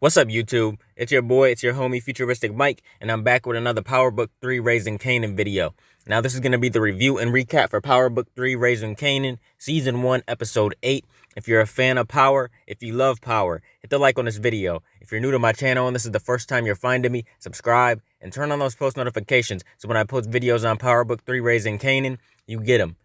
What's up, YouTube? It's your boy, it's your homie, FuturisticMike, and I'm back with another Power Book 3 Raising Kanan video. Now, this is going to be the review and recap for Power Book 3 Raising Kanan, Season 1, Episode 8. If you're a fan of Power, if you love Power, hit the like on this video. If you're new to my channel and this is the first time you're finding me, subscribe and turn on those post notifications so when I post videos on Power Book 3 Raising Kanan, you get them.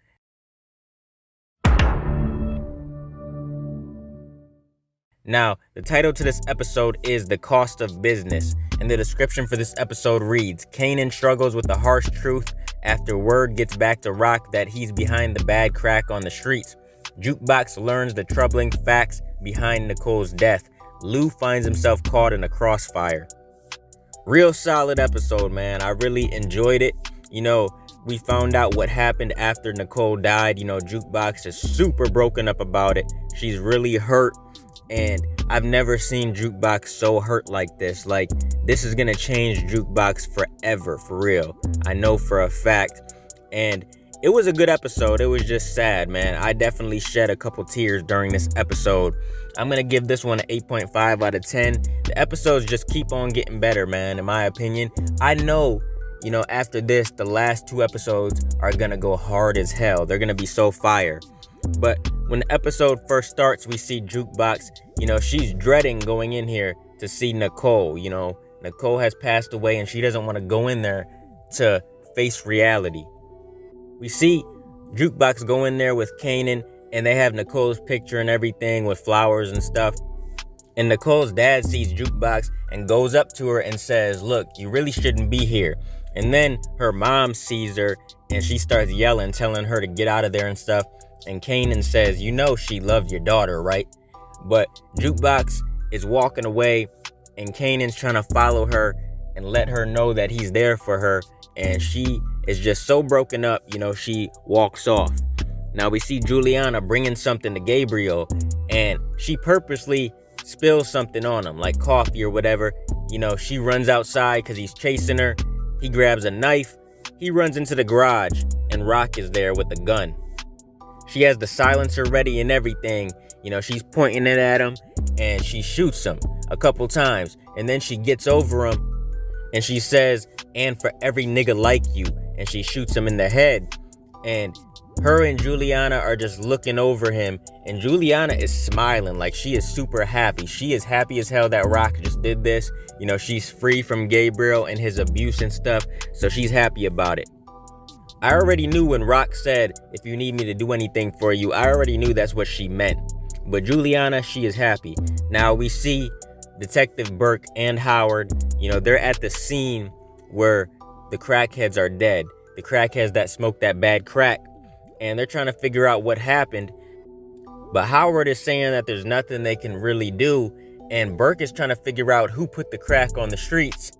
Now, the title to this episode is The Cost of Business, and the description for this episode reads, Kanan struggles with the harsh truth after word gets back to Rock that he's behind the bad crack on the streets. Jukebox learns the troubling facts behind Nicole's death. Lou finds himself caught in a crossfire. Real solid episode, man. I really enjoyed it. You know, we found out what happened after Nicole died. You know, Jukebox is super broken up about it. She's really hurt. And I've never seen Jukebox so hurt like this. Like, this is gonna change Jukebox forever, for real. I know for a fact. And it was a good episode. It was just sad, man. I definitely shed a couple tears during this episode. I'm gonna give this one an 8.5 out of 10. The episodes just keep on getting better, man, in my opinion. I know, you know, after this, the last two episodes are gonna go hard as hell. They're gonna be so fire. But when the episode first starts, we see Jukebox, you know, she's dreading going in here to see Nicole. You know, Nicole has passed away and she doesn't want to go in there to face reality. We see Jukebox go in there with Kanan and they have Nicole's picture and everything with flowers and stuff. And Nicole's dad sees Jukebox and goes up to her and says, look, you really shouldn't be here. And then her mom sees her and she starts yelling, telling her to get out of there and stuff. And Kanan says, you know she loved your daughter, right? But Jukebox is walking away and Kanan's trying to follow her and let her know that he's there for her. And she is just so broken up, you know, she walks off. Now we see Juliana bringing something to Gabriel and she purposely spills something on him, like coffee or whatever. You know, she runs outside because he's chasing her. He grabs a knife. He runs into the garage and Rock is there with a gun. She has the silencer ready and everything. You know, she's pointing it at him and she shoots him a couple times. And then she gets over him and she says, and for every nigga like you. And she shoots him in the head. And her and Juliana are just looking over him. And Juliana is smiling like she is super happy. She is happy as hell that Rock just did this. You know, she's free from Gabriel and his abuse and stuff. So she's happy about it. I already knew when Rock said, if you need me to do anything for you, I already knew that's what she meant. But Juliana, she is happy. Now we see Detective Burke and Howard, you know, they're at the scene where the crackheads are dead. The crackheads that smoked that bad crack. And they're trying to figure out what happened. But Howard is saying that there's nothing they can really do. And Burke is trying to figure out who put the crack on the streets.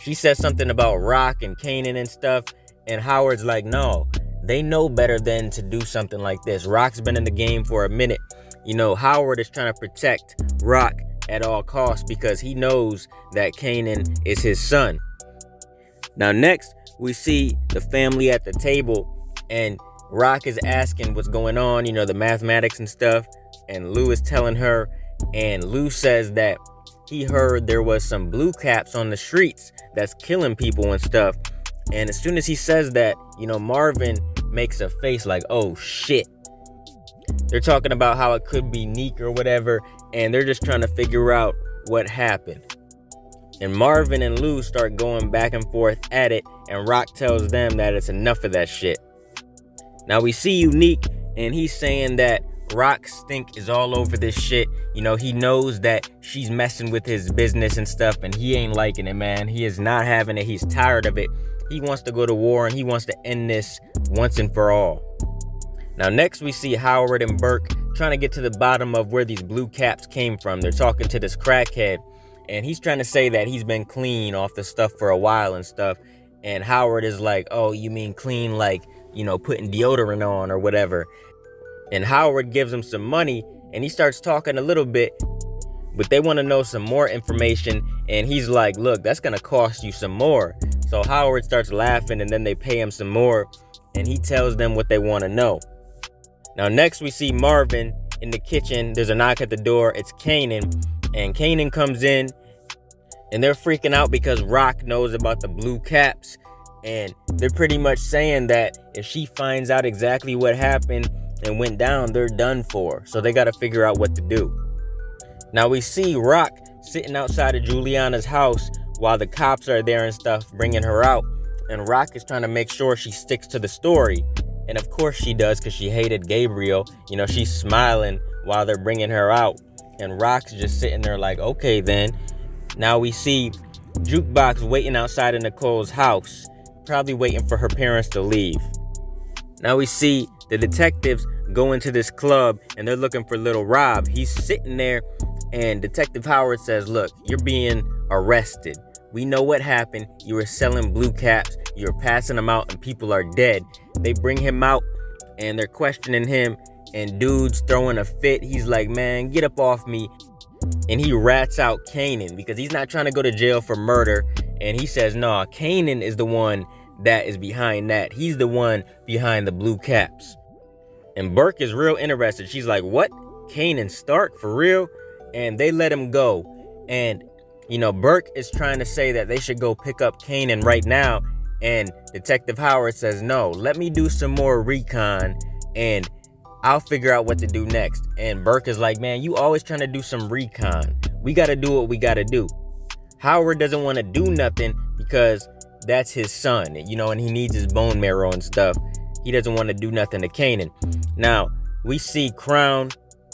She says something about Rock and Kanan and stuff. And Howard's like, no, they know better than to do something like this. Rock's been in the game for a minute. You know, Howard is trying to protect Rock at all costs because he knows that Kanan is his son. Now, next, we see the family at the table and Rock is asking what's going on, you know, the mathematics and stuff. And Lou is telling her, and Lou says that he heard there was some blue caps on the streets that's killing people and stuff. And as soon as he says that, you know, Marvin makes a face like, oh, shit. They're talking about how it could be Neek or whatever, and they're just trying to figure out what happened. And Marvin and Lou start going back and forth at it, and Rock tells them that it's enough of that shit. Now we see Unique, and he's saying that Rock's stink is all over this shit. You know, he knows that she's messing with his business and stuff, and he ain't liking it, man. He is not having it. He's tired of it. He wants to go to war and he wants to end this once and for all. Now next we see Howard and Burke trying to get to the bottom of where these blue caps came from. They're talking to this crackhead and he's trying to say that he's been clean off the stuff for a while and stuff. And Howard is like, oh, you mean clean like, you know, putting deodorant on or whatever. And Howard gives him some money and he starts talking a little bit, but they want to know some more information. And he's like, look, that's going to cost you some more. So Howard starts laughing and then they pay him some more and he tells them what they want to know. Now next we see Marvin in the kitchen. There's a knock at the door. It's Kanan And Kanan comes in, and they're freaking out because Rock knows about the blue caps. And they're pretty much saying that if she finds out exactly what happened and went down, they're done for. So they got to figure out what to do. Now we see Rock sitting outside of Juliana's house while the cops are there and stuff, bringing her out. And Rock is trying to make sure she sticks to the story. And of course she does, because she hated Gabriel. You know, she's smiling while they're bringing her out. And Rock's just sitting there like, okay then. Now we see Jukebox waiting outside of Nicole's house, probably waiting for her parents to leave. Now we see the detectives go into this club, and they're looking for little Rob. He's sitting there, and Detective Howard says, look, you're being arrested. We know what happened. You were selling blue caps. You were passing them out, and people are dead. They bring him out, and they're questioning him, and dude's throwing a fit. He's like, man, get up off me. And he rats out Kanan because he's not trying to go to jail for murder. And he says, nah, Kanan is the one that is behind that. He's the one behind the blue caps. And Burke is real interested. She's like, what? Kanan Stark, for real? And they let him go. And, you know, Burke is trying to say that they should go pick up Kanan right now. And Detective Howard says, no, let me do some more recon and I'll figure out what to do next. And Burke is like, man, you always trying to do some recon. We got to do what we got to do. Howard doesn't want to do nothing because that's his son, you know, and he needs his bone marrow and stuff. He doesn't want to do nothing to Kanan. Now, we see Crown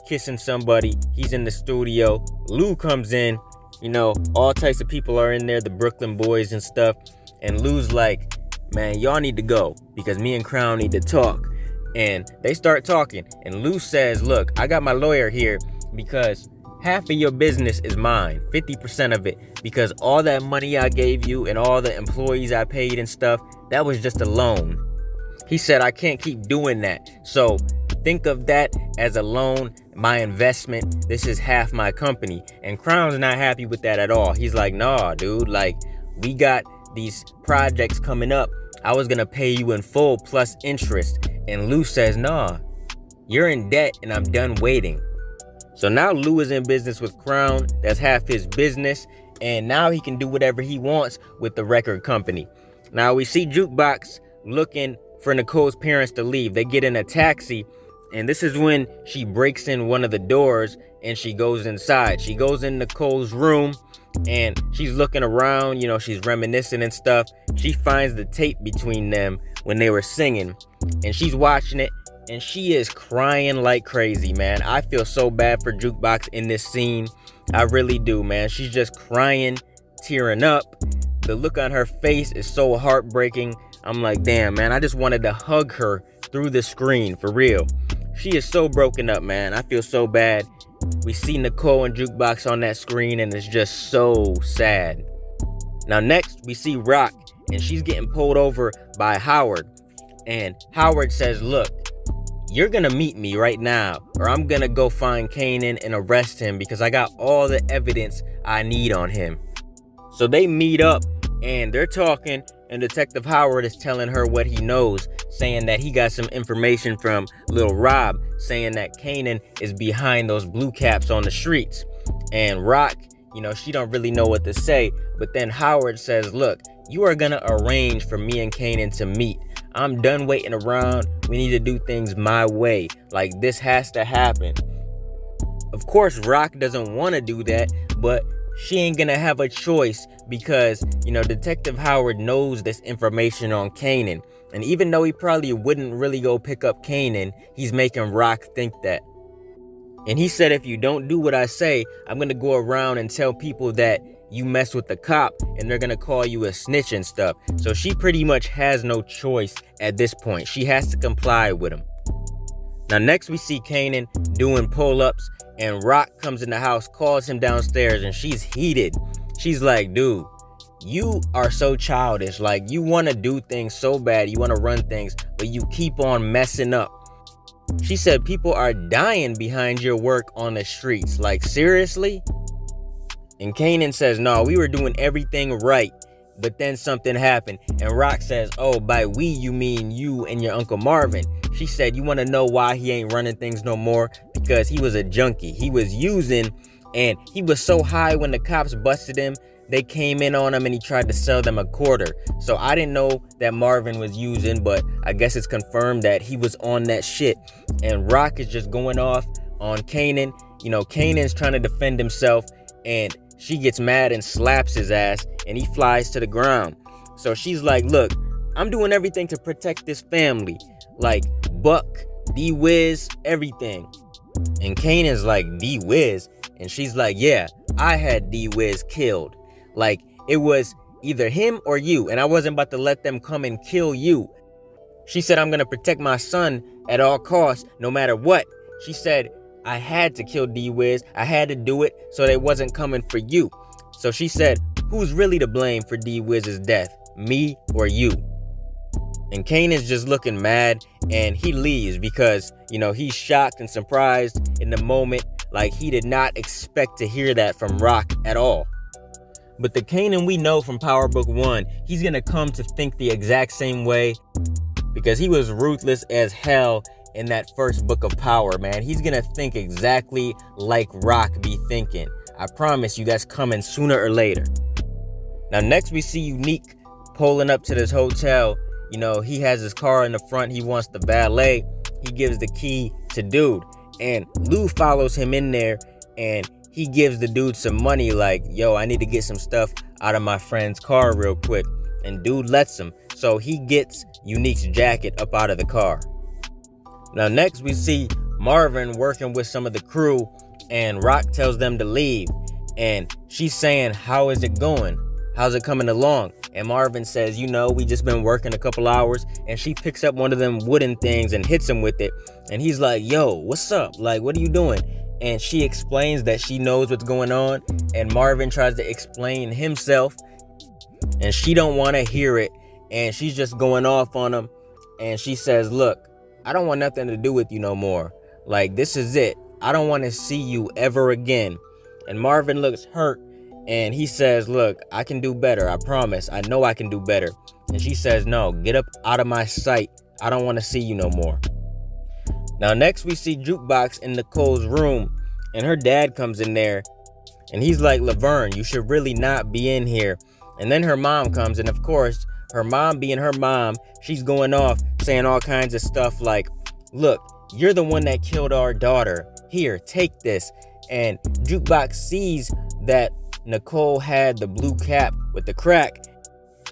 kissing somebody. He's in the studio. Lou comes in. You know, all types of people are in there, the Brooklyn boys and stuff. And Lou's like, man, y'all need to go because me and Crown need to talk. And they start talking. And Lou says, look, I got my lawyer here because half of your business is mine, 50% of it, because all that money I gave you and all the employees I paid and stuff, that was just a loan. He said, I can't keep doing that. So think of that as a loan, my investment. This is half my company. And Crown's not happy with that at all. He's like, nah, dude, like, we got these projects coming up. I was gonna pay you in full plus interest. And Lou says, nah, you're in debt and I'm done waiting. So now Lou is in business with Crown. That's half his business. And now he can do whatever he wants with the record company. Now we see Jukebox looking for Nicole's parents to leave. They get in a taxi. And this is when she breaks in one of the doors and she goes inside. She goes in Nicole's room and she's looking around. You know, she's reminiscing and stuff. She finds the tape between them when they were singing. And she's watching it. And she is crying like crazy, man. I feel so bad for Jukebox in this scene. I really do, man. She's just crying, tearing up. The look on her face is so heartbreaking. I'm like, damn, man. I just wanted to hug her through the screen, for real. She is so broken up, man. I feel so bad. We see Nicole and Jukebox on that screen, and it's just so sad. Now, next, we see Rock, and she's getting pulled over by Howard. And Howard says, look, you're gonna meet me right now, or I'm gonna go find Kanan and arrest him because I got all the evidence I need on him. So they meet up and they're talking, and Detective Howard is telling her what he knows, saying that he got some information from Lil Rob, saying that Kanan is behind those blue caps on the streets. And Rock, you know, she don't really know what to say, but then Howard says, look, you are gonna arrange for me and Kanan to meet. I'm done waiting around. We need to do things my way. Like, this has to happen. Of course, Rock doesn't want to do that, but she ain't gonna have a choice because, you know, Detective Howard knows this information on Kanan. And even though he probably wouldn't really go pick up Kanan, he's making Rock think that. And he said, if you don't do what I say, I'm gonna go around and tell people that you mess with the cop and they're gonna call you a snitch and stuff. So she pretty much has no choice at this point. She has to comply with him. Now next we see Kanan doing pull-ups, and Rock comes in the house, calls him downstairs, and she's heated. She's like, dude, you are so childish. Like, you want to do things so bad, you want to run things, but you keep on messing up. She said people are dying behind your work on the streets. Like, seriously? And Kanan says, no, we were doing everything right, but then something happened. And Rock says, oh, by we, you mean you and your Uncle Marvin. She said, you want to know why he ain't running things no more? Because he was a junkie. He was using And he was so high when the cops busted him, they came in on him and he tried to sell them a quarter. So I didn't know that Marvin was using, but I guess it's confirmed that he was on that shit. And Rock is just going off on Kanan. You know, Kanan's trying to defend himself, and she gets mad and slaps his ass, and he flies to the ground. So she's like, look, I'm doing everything to protect this family. Like, Buck, D-Wiz, everything. And Kanan's like, D-Wiz? And she's like, yeah, I had D-Wiz killed. Like, it was either him or you, and I wasn't about to let them come and kill you. She said, I'm gonna protect my son at all costs, no matter what. She said, I had to kill D-Wiz. I had to do it so they wasn't coming for you. So she said, who's really to blame for D-Wiz's death, me or you? And Kanan's just looking mad, and he leaves because, you know, he's shocked and surprised in the moment. Like, he did not expect to hear that from Rock at all. But the Kanan we know from Power Book 1, he's gonna come to think the exact same way because he was ruthless as hell in that first book of Power, man. He's gonna think exactly like Rock be thinking. I promise you, that's coming sooner or later. Now, next we see Unique pulling up to this hotel. You know, he has his car in the front. He wants the valet. He gives the key to Dude. And Lou follows him in there, and he gives the dude some money like, yo, I need to get some stuff out of my friend's car real quick. And Dude lets him. So he gets Unique's jacket up out of the car. Now, next we see Marvin working with some of the crew, and Rock tells them to leave. And she's saying, how is it going? How's it coming along? And Marvin says, you know, we just been working a couple hours. And she picks up one of them wooden things and hits him with it. And he's like, yo, what's up? Like, what are you doing? And she explains that she knows what's going on. And Marvin tries to explain himself. And she don't want to hear it. And she's just going off on him. And she says, look, I don't want nothing to do with you no more. Like, this is it. I don't want to see you ever again. And Marvin looks hurt. And he says, look, I can do better. I promise. I know I can do better. And she says, no, get up out of my sight. I don't want to see you no more. Now, next we see Jukebox in Nicole's room. And her dad comes in there. And he's like, Laverne, you should really not be in here. And then her mom comes. And of course, her mom being her mom, she's going off saying all kinds of stuff like, look, you're the one that killed our daughter. Here, take this. And Jukebox sees that Nicole had the blue cap with the crack,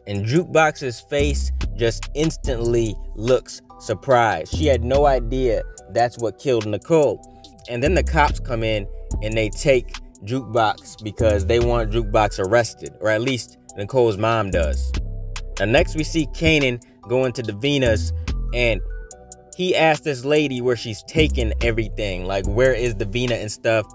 and Jukebox's face just instantly looks surprised. She had no idea that's what killed Nicole. And then the cops come in and they take Jukebox because they want Jukebox arrested, or at least Nicole's mom does. Now, next we see Kanan going to Davina's, and he asked this lady where she's taking everything, like where is Davina and stuff.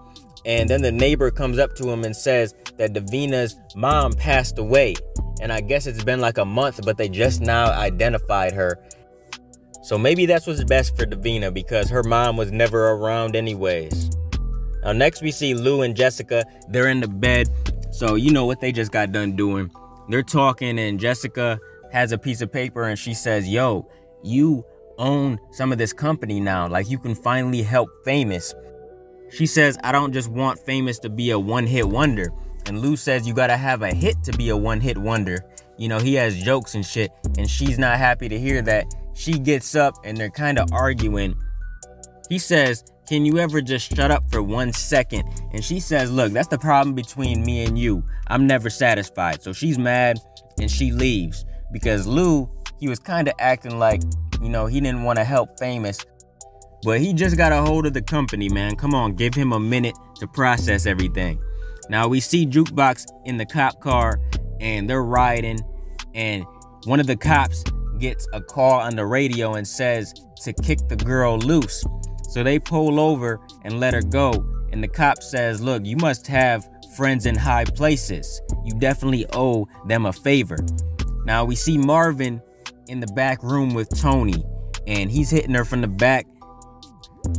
And then the neighbor comes up to him and says that Davina's mom passed away. And I guess it's been like a month, but they just now identified her. So maybe that's what's best for Davina because her mom was never around anyways. Now, next we see Lou and Jessica. They're in the bed. So you know what they just got done doing. They're talking, and Jessica has a piece of paper and she says, yo, you own some of this company now. Like, you can finally help Famous. She says, I don't just want Famous to be a one-hit wonder. And Lou says, you gotta have a hit to be a one-hit wonder. You know, he has jokes and shit. And she's not happy to hear that. She gets up and they're kind of arguing. He says, can you ever just shut up for 1 second? And she says, look, that's the problem between me and you. I'm never satisfied. So she's mad and she leaves. Because Lou, he was kind of acting like, you know, he didn't want to help Famous. But he just got a hold of the company, man. Come on, give him a minute to process everything. Now we see Jukebox in the cop car and they're riding, and one of the cops gets a call on the radio and says to kick the girl loose. So they pull over and let her go. And the cop says, look, you must have friends in high places. You definitely owe them a favor. Now we see Marvin in the back room with Tony, and he's hitting her from the back.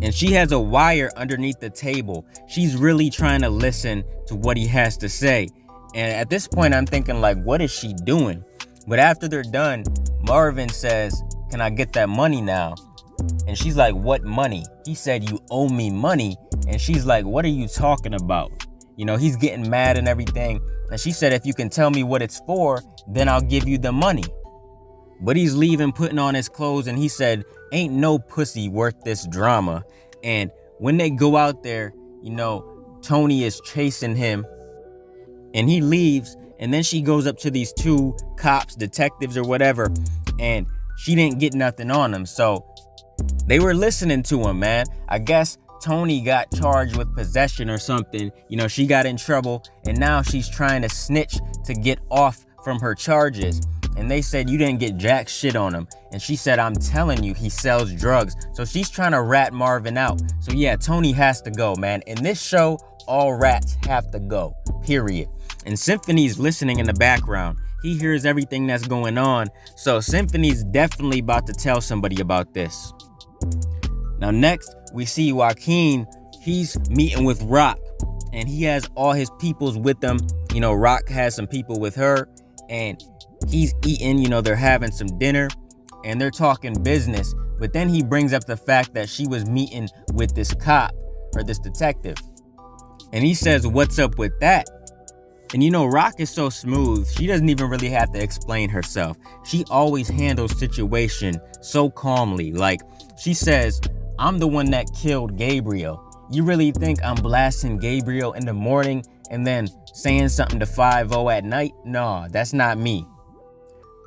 And she has a wire underneath the table. She's really trying to listen to what he has to say. And at this point, I'm thinking, like, what is she doing? But after they're done, Marvin says, can I get that money now? And she's like, what money? He said, you owe me money. And she's like, what are you talking about? he's getting mad and everything. And she said, if you can tell me what it's for, then I'll give you the money. But he's leaving, putting on his clothes, and he said, ain't no pussy worth this drama. And when they go out there, Tony is chasing him, and he leaves. And then she goes up to these two cops, detectives or whatever, and she didn't get nothing on them. So they were listening to him, man. I guess Tony got charged with possession or something. She got in trouble, and now she's trying to snitch to get off from her charges. And they said, you didn't get jack shit on him. And she said, I'm telling you, he sells drugs. So she's trying to rat Marvin out. So yeah, Tony has to go, man. In this show, all rats have to go, period. And Symphony's listening in the background. He hears everything that's going on. So Symphony's definitely about to tell somebody about this. Now next, we see Joaquin. He's meeting with Rock, and he has all his peoples with him. Rock has some people with her, and he's eating, they're having some dinner, and they're talking business. But then he brings up the fact that she was meeting with this cop, or this detective. And he says, what's up with that? And Rock is so smooth, she doesn't even really have to explain herself. She always handles situation so calmly. Like, she says, I'm the one that killed Gabriel. You really think I'm blasting Gabriel in the morning and then saying something to 5-0 at night? No, that's not me.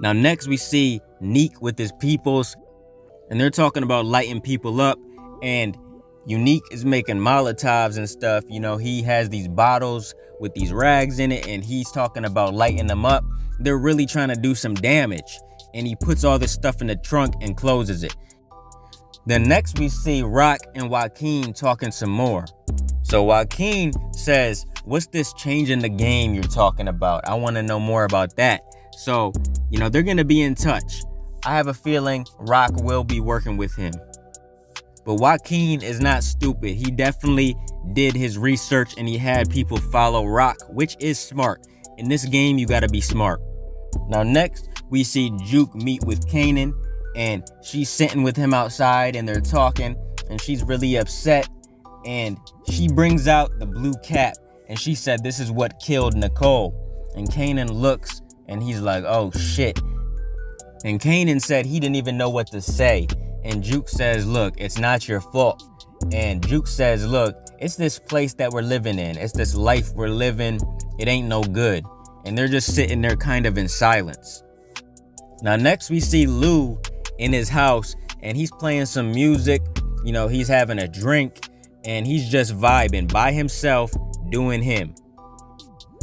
Now next we see Neek with his peoples, and they're talking about lighting people up, and Unique is making Molotovs and stuff. He has these bottles with these rags in it, and he's talking about lighting them up. They're really trying to do some damage, and he puts all this stuff in the trunk and closes it. Then next we see Rock and Joaquin talking some more. So Joaquin says, what's this change in the game you're talking about? I want to know more about that. So, they're going to be in touch. I have a feeling Rock will be working with him. But Joaquin is not stupid. He definitely did his research, and he had people follow Rock, which is smart. In this game, you got to be smart. Now next, we see Juke meet with Kanan, and she's sitting with him outside, and they're talking, and she's really upset. And she brings out the blue cap, and she said, this is what killed Nicole. And Kanan looks, and he's like, oh shit. And Kanan said he didn't even know what to say. And Juke says, look, it's not your fault. And Juke says, look, it's this place that we're living in. It's this life we're living. It ain't no good. And they're just sitting there kind of in silence. Now next we see Lou in his house, and he's playing some music. He's having a drink, and he's just vibing by himself, doing him.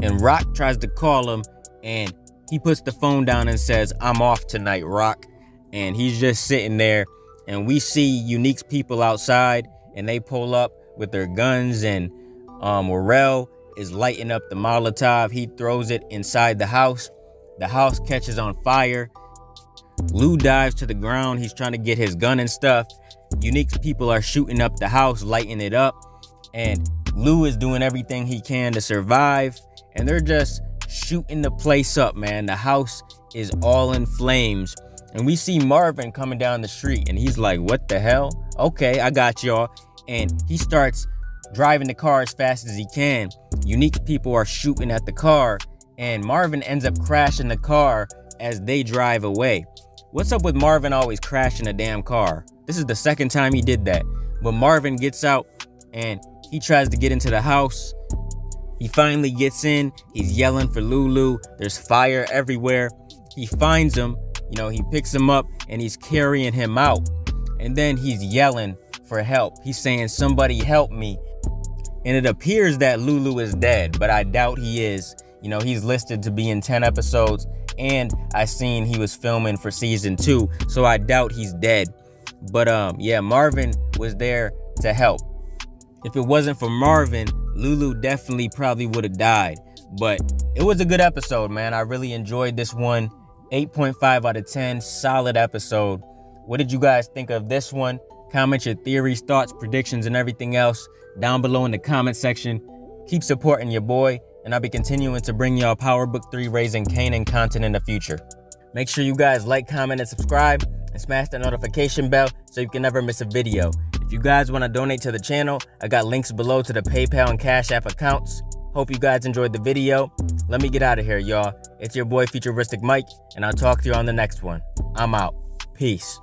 And Rock tries to call him, and he puts the phone down and says, I'm off tonight, Rock. And he's just sitting there, and we see Unique's people outside, and they pull up with their guns, and Morel is lighting up the Molotov. He throws it inside the house. The house catches on fire. Lou dives to the ground. He's trying to get his gun and stuff. Unique's people are shooting up the house, lighting it up, and Lou is doing everything he can to survive, and they're just shooting the place up, man. The house is all in flames. And we see Marvin coming down the street, and he's like, what the hell? Okay, I got y'all. And he starts driving the car as fast as he can. Unique's people are shooting at the car, and Marvin ends up crashing the car as they drive away. What's up with Marvin always crashing a damn car? This is the second time he did that. But Marvin gets out, and he tries to get into the house. He finally gets in. He's yelling for Lulu. There's fire everywhere. He finds him. He picks him up, and he's carrying him out. And then he's yelling for help. He's saying, somebody help me. And it appears that Lulu is dead, but I doubt he is. He's listed to be in 10 episodes, and I seen he was filming for season 2, so I doubt he's dead. But yeah, Marvin was there to help. If it wasn't for Marvin, Lulu definitely probably would have died. But it was a good episode, man. I really enjoyed this one. 8.5 out of 10, solid episode. What did you guys think of this one? Comment your theories, thoughts, predictions, and everything else down below in the comment section. Keep supporting your boy, and I'll be continuing to bring y'all Power Book 3 Raising Kanan content in the future. Make sure you guys like, comment, and subscribe, and smash that notification bell so you can never miss a video. If you guys want to donate to the channel, I got links below to the PayPal and Cash App accounts. Hope you guys enjoyed the video. Let me get out of here, y'all. It's your boy FuturisticMike, and I'll talk to you on the next one. I'm out. Peace.